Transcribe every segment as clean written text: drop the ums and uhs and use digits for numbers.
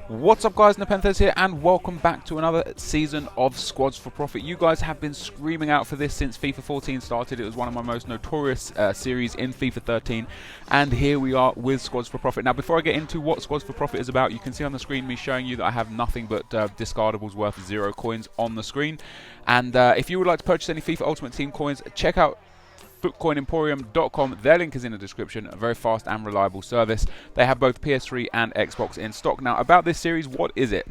What's up guys, NepentheZ here and welcome back to another season of Squads for Profit. You guys have been screaming out for this since FIFA 14 started. It was one of my most notorious series in FIFA 13 and here we are with Squads for Profit. Now before I get into what Squads for Profit is about, you can see on the screen me showing you that I have nothing but discardables worth 0 coins on the screen. And if you would like to purchase any FIFA Ultimate Team coins, check out FootcoinEmporium.com. Their link is in the description. A very fast and reliable service. They have both PS3 and Xbox in stock. Now about this series, what is it?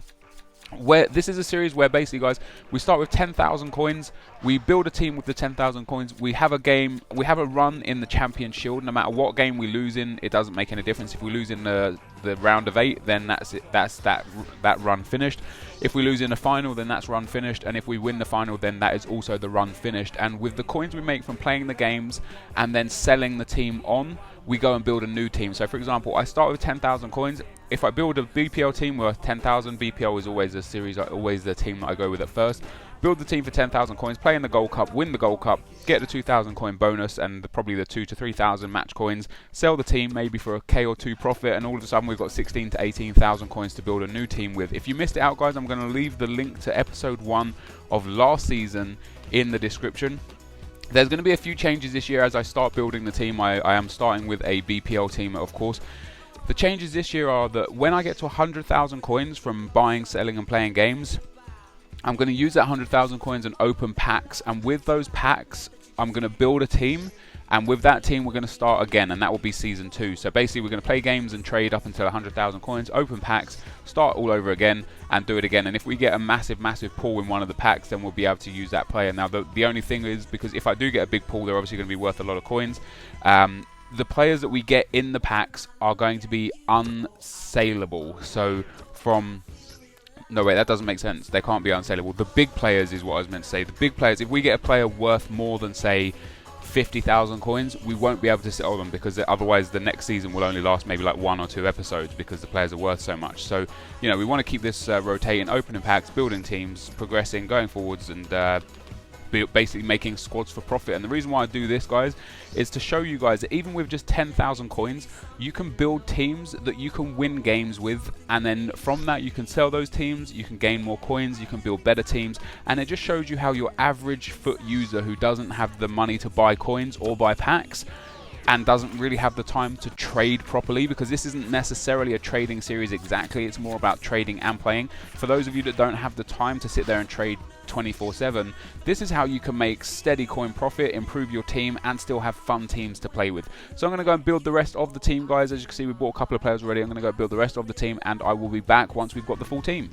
This is a series where basically, guys, we start with 10,000 coins. We build a team with the 10,000 coins. We have a game, we have a run in the Champion Shield. No matter what game we lose in, it doesn't make any difference. If we lose in the round of 8, then that's it. That's that run finished. If we lose in the final, then that's run finished. And if we win the final, then that is also the run finished. And with the coins we make from playing the games and then selling the team on, we go and build a new team. So for example, I start with 10,000 coins. If I build a BPL team worth 10,000, BPL is always always the team that I go with at first. Build the team for 10,000 coins, play in the Gold Cup, win the Gold Cup, get the 2,000 coin bonus and probably the 2,000 to 3,000 match coins, sell the team maybe for a K or 2 profit, and all of a sudden we've got 16,000 to 18,000 coins to build a new team with. If you missed it out, guys, I'm going to leave the link to episode 1 of last season in the description. There's going to be a few changes this year as I start building the team. I am starting with a BPL team, of course. The changes this year are that when I get to 100,000 coins from buying, selling and playing games, I'm going to use that 100,000 coins and open packs, and with those packs I'm going to build a team, and with that team we're going to start again, and that will be season 2. So basically we're going to play games and trade up until 100,000 coins, open packs, start all over again and do it again. And if we get a massive pull in one of the packs, then we'll be able to use that player. Now the only thing is, because if I do get a big pull, they're obviously going to be worth a lot of coins. The players that we get in the packs are going to be unsaleable. So from... No, wait, that doesn't make sense. They can't be unsaleable. The big players is what I was meant to say. The big players, if we get a player worth more than, say, 50,000 coins, we won't be able to sell them, because otherwise the next season will only last maybe like 1 or 2 episodes because the players are worth so much. So, you know, we want to keep this rotating, opening packs, building teams, progressing, going forwards, and basically making squads for profit. And the reason why I do this, guys, is to show you guys that even with just 10,000 coins, you can build teams that you can win games with, and then from that you can sell those teams, you can gain more coins, you can build better teams, and it just shows you how your average foot user who doesn't have the money to buy coins or buy packs and doesn't really have the time to trade properly, because this isn't necessarily a trading series exactly, it's more about trading and playing. For those of you that don't have the time to sit there and trade 24/7, this is how you can make steady coin profit, improve your team, and still have fun teams to play with. So I'm going to go and build the rest of the team, guys. As you can see, we bought a couple of players already. I'm going to go build the rest of the team, and I will be back once we've got the full team.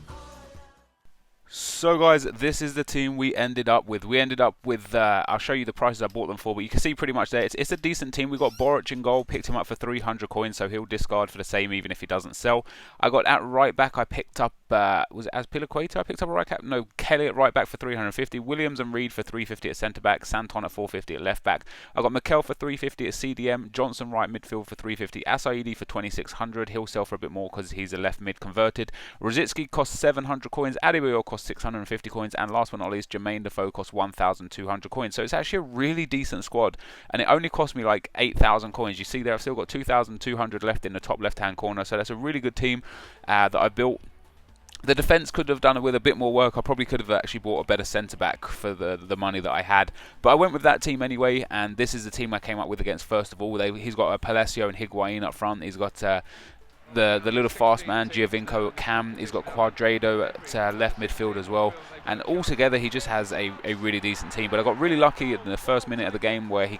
So guys, this is the team we ended up with. I'll show you the prices I bought them for, but you can see pretty much there, it's a decent team. We got Boric in goal, picked him up for 300 coins, so he'll discard for the same even if he doesn't sell. I got at right back, I picked up, was it Azpilicueta? I picked up a right back, no, Kelly at right back for 350, Williams and Reed for 350 at centre back, Santon at 450 at left back. I got Mikel for 350 at CDM, Johnson right midfield for 350, Asaidi for 2600, he'll sell for a bit more because he's a left mid converted. Rosicki cost 700 coins, Adebayor cost 650 coins, and last but not least, Jermaine Defoe cost 1,200 coins. So it's actually a really decent squad, and it only cost me like 8,000 coins. You see there, I've still got 2,200 left in the top left-hand corner, so that's a really good team that I built. The defence could have done with a bit more work. I probably could have actually bought a better centre-back for the money that I had. But I went with that team anyway, and this is the team I came up with against first of all. He's got Palacio and Higuain up front. He's got... the little fast man, Giovinco at cam. He's got Quadrado at left midfield as well. And altogether, he just has a really decent team. But I got really lucky in the first minute of the game where he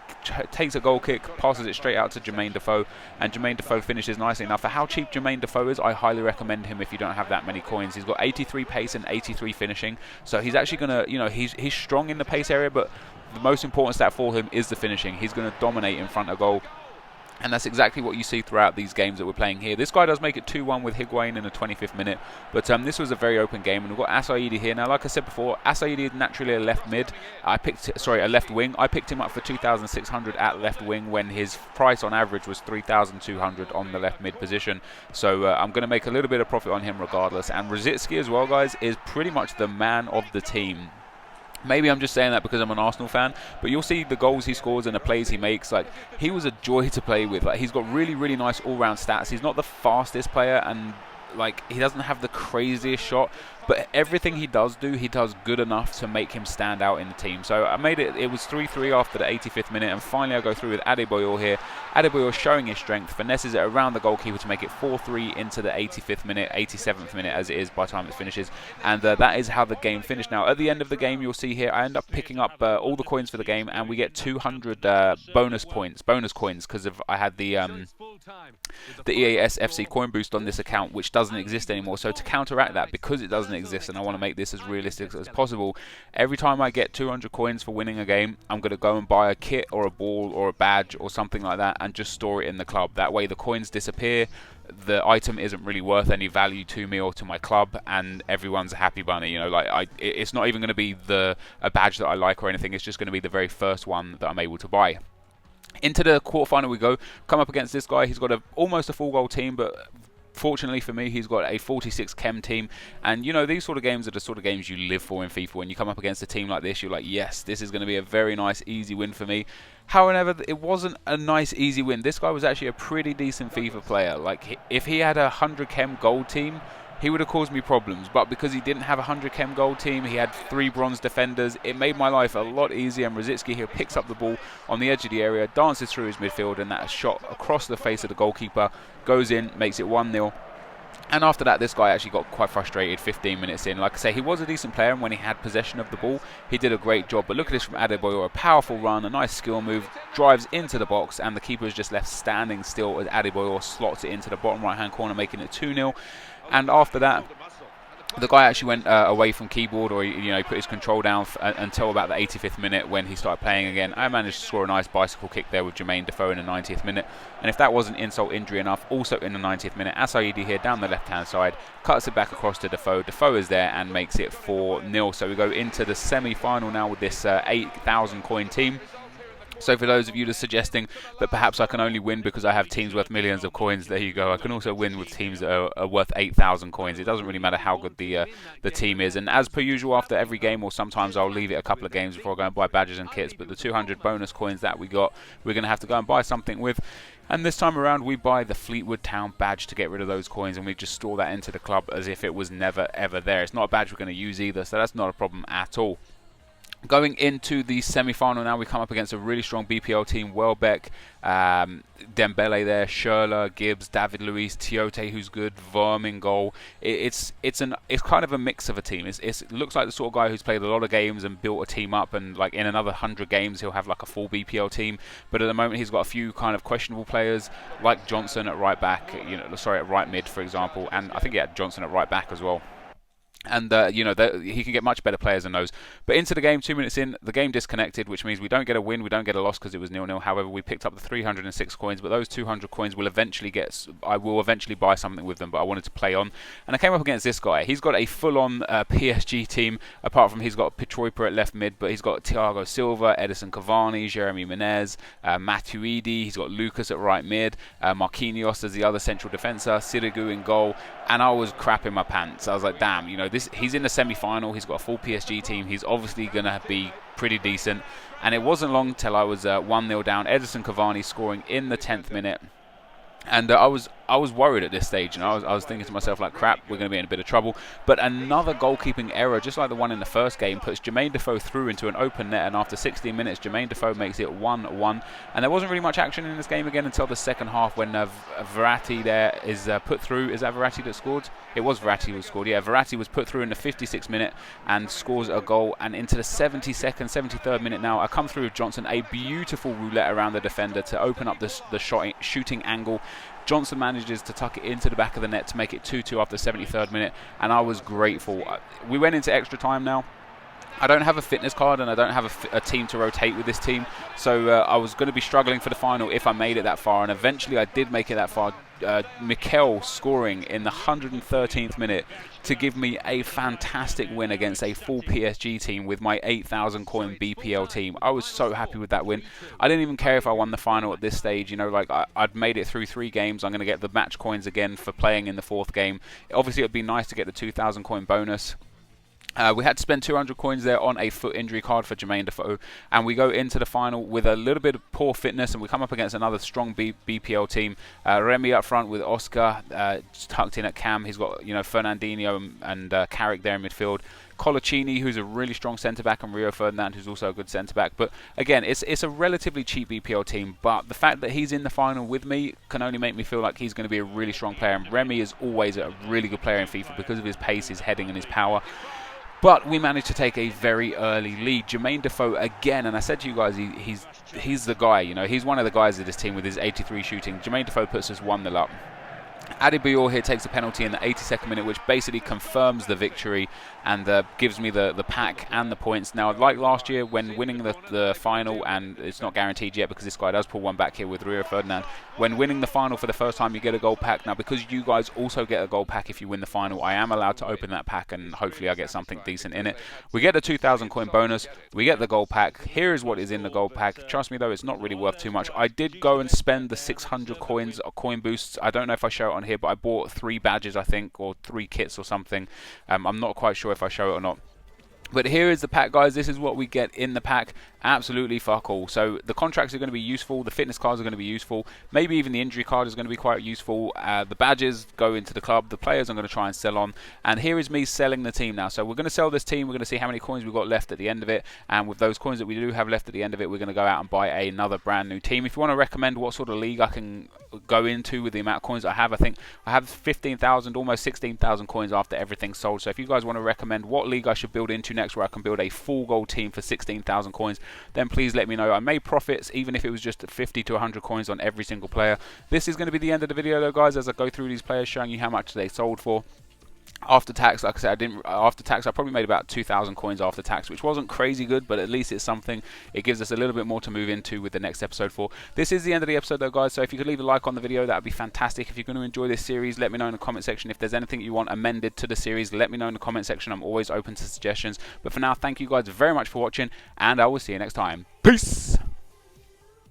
takes a goal kick, passes it straight out to Jermaine Defoe, and Jermaine Defoe finishes nicely. Now, for how cheap Jermaine Defoe is, I highly recommend him if you don't have that many coins. He's got 83 pace and 83 finishing. So he's actually going to, you know, he's strong in the pace area, but the most important stat for him is the finishing. He's going to dominate in front of goal. And that's exactly what you see throughout these games that we're playing here. This guy does make it 2-1 with Higuain in the 25th minute. But this was a very open game. And we've got Asaidi here. Now, like I said before, Asaidi is naturally a left mid. A left wing. I picked him up for 2,600 at left wing when his price on average was 3,200 on the left mid position. So I'm going to make a little bit of profit on him regardless. And Rosicki as well, guys, is pretty much the man of the team. Maybe I'm just saying that because I'm an Arsenal fan, but you'll see the goals he scores and the plays he makes. Like, he was a joy to play with. Like, he's got really, really nice all-round stats. He's not the fastest player, and like, he doesn't have the craziest shot, but everything he does good enough to make him stand out in the team. So I made it was 3-3 after the 85th minute, and finally I go through with Adebayor here. Adebayor showing his strength, finesses it around the goalkeeper to make it 4-3 into the 85th minute, 87th minute as it is by the time it finishes, and that is how the game finished. Now at the end of the game, you'll see here, I end up picking up all the coins for the game, and we get 200 bonus coins, because I had the EAS FC coin boost on this account, which doesn't exist anymore. So to counteract that, because it doesn't exist, and I want to make this as realistic as possible, every time I get 200 coins for winning a game, I'm going to go and buy a kit or a ball or a badge or something like that and just store it in the club. That way the coins disappear, the item isn't really worth any value to me or to my club, and everyone's a happy bunny. You know, like it's not even going to be a badge that I like or anything. It's just going to be the very first one that I'm able to buy. Into the quarterfinal we go. Come up against this guy. He's got almost a full goal team, but fortunately for me, he's got a 46 chem team. And you know, these sort of games are the sort of games you live for in FIFA. When you come up against a team like this, you're like, yes, this is going to be a very nice, easy win for me. However, it wasn't a nice, easy win. This guy was actually a pretty decent FIFA player. Like, if he had a 100 chem gold team, he would have caused me problems, but because he didn't have a 100 chem gold team, he had 3 bronze defenders. It made my life a lot easier, and Rosicki here picks up the ball on the edge of the area, dances through his midfield, and that shot across the face of the goalkeeper goes in, makes it 1-0. And after that, this guy actually got quite frustrated 15 minutes in. Like I say, he was a decent player, and when he had possession of the ball, he did a great job. But look at this from Adebayor, a powerful run, a nice skill move, drives into the box, and the keeper is just left standing still as Adebayor slots it into the bottom right-hand corner, making it 2-0. And after that, the guy actually went away from keyboard, or he put his control down until about the 85th minute when he started playing again. I managed to score a nice bicycle kick there with Jermaine Defoe in the 90th minute. And if that wasn't insult injury enough, also in the 90th minute, Asaidi here down the left-hand side cuts it back across to Defoe. Defoe is there and makes it 4-0. So we go into the semi-final now with this 8,000 coin team. So for those of you that are suggesting that perhaps I can only win because I have teams worth millions of coins, there you go. I can also win with teams that are worth 8,000 coins. It doesn't really matter how good the team is. And as per usual, after every game, or sometimes I'll leave it a couple of games before I go and buy badges and kits. But the 200 bonus coins that we got, we're going to have to go and buy something with. And this time around, we buy the Fleetwood Town badge to get rid of those coins, and we just store that into the club as if it was never, ever there. It's not a badge we're going to use either, so that's not a problem at all. Going into the semi-final now, we come up against a really strong BPL team. Welbeck, Dembele there, Schürrle, Gibbs, David Luiz, Tiote, who's good, Verm in goal. It's kind of a mix of a team. It looks like the sort of guy who's played a lot of games and built a team up, and like in another 100 games he'll have like a full BPL team. But at the moment he's got a few kind of questionable players, like Johnson at right back, at right mid for example, and I think he had Johnson at right back as well. And, he can get much better players than those. But into the game, 2 minutes in, the game disconnected, which means we don't get a win, we don't get a loss because it was 0-0. However, we picked up the 306 coins, but those 200 coins will eventually I will eventually buy something with them, but I wanted to play on. And I came up against this guy. He's got a full-on PSG team, apart from he's got Petroipa at left mid, but he's got Thiago Silva, Edison Cavani, Jeremy Menez, Matuidi, he's got Lucas at right mid, Marquinhos as the other central defender, Sirigu in goal, and I was crapping my pants. I was like, damn, he's in the semi-final, he's got a full PSG team, he's obviously going to be pretty decent. And it wasn't long till I was 1-0 down, Edison Cavani scoring in the 10th minute. And I was worried at this stage, and I was thinking to myself, like, crap, we're going to be in a bit of trouble. But another goalkeeping error, just like the one in the first game, puts Jermaine Defoe through into an open net, and after 16 minutes, Jermaine Defoe makes it 1-1. And there wasn't really much action in this game again until the second half when Verratti there is put through. Is that Verratti that scored? It was Verratti who scored. Yeah, Verratti was put through in the 56th minute and scores a goal. And into the 72nd, 73rd minute now, I come through with Johnson, a beautiful roulette around the defender to open up the shooting angle. Johnson manages to tuck it into the back of the net to make it 2-2 after the 73rd minute, and I was grateful. We went into extra time now. I don't have a fitness card, and I don't have a team to rotate with this team, so I was going to be struggling for the final if I made it that far, and eventually I did make it that far. Mikel scoring in the 113th minute to give me a fantastic win against a full PSG team with my 8,000 coin BPL team. I was so happy with that win. I didn't even care if I won the final at this stage. I'd made it through 3 games. I'm going to get the match coins again for playing in the 4th game. Obviously, it would be nice to get the 2,000 coin bonus. We had to spend 200 coins there on a foot injury card for Jermaine Defoe, and we go into the final with a little bit of poor fitness, and we come up against another strong BPL team. Remy up front with Oscar tucked in at cam. He's got Fernandinho and Carrick there in midfield. Colaccini, who's a really strong centre-back, and Rio Ferdinand, who's also a good centre-back. But again, it's a relatively cheap BPL team, but the fact that he's in the final with me can only make me feel like he's going to be a really strong player. And Remy is always a really good player in FIFA because of his pace, his heading, and his power. But we managed to take a very early lead. Jermaine Defoe again, and I said to you guys, he's the guy. He's one of the guys of this team with his 83 shooting. Jermaine Defoe puts us 1-0 up. Adebayor here takes a penalty in the 82nd minute, which basically confirms the victory and gives me the pack and the points. Now, like last year, when winning the final, and it's not guaranteed yet because this guy does pull one back here with Rio Ferdinand, when winning the final for the first time, you get a gold pack. Now, because you guys also get a gold pack if you win the final, I am allowed to open that pack, and hopefully I get something decent in it. We get the 2,000 coin bonus. We get the gold pack. Here is what is in the gold pack. Trust me, though, it's not really worth too much. I did go and spend the 600 coins or coin boosts. I don't know if I show it on here, but I bought 3 badges, I think, or 3 kits or something. I'm not quite sure if I show it or not. But here is the pack, guys. This is what we get in the pack. Absolutely fuck all. So the contracts are going to be useful. The fitness cards are going to be useful. Maybe even the injury card is going to be quite useful. The badges go into the club. The players I'm going to try and sell on. And here is me selling the team now. So we're going to sell this team. We're going to see how many coins we've got left at the end of it. And with those coins that we do have left at the end of it, we're going to go out and buy another brand new team. If you want to recommend what sort of league I can go into with the amount of coins I have, I think I have 15,000, almost 16,000 coins after everything's sold. So if you guys want to recommend what league I should build into next where I can build a full gold team for 16,000 coins, then please let me know. I made profits even if it was just 50 to 100 coins on every single player. This is going to be the end of the video though, guys, as I go through these players showing you how much they sold for. After tax, like I said, after tax, I probably made about 2,000 coins after tax, which wasn't crazy good, but at least it's something. It gives us a little bit more to move into with the next episode for. This is the end of the episode though, guys, so if you could leave a like on the video, that would be fantastic. If you're going to enjoy this series, let me know in the comment section. If there's anything you want amended to the series, let me know in the comment section. I'm always open to suggestions. But for now, thank you guys very much for watching, and I will see you next time. Peace!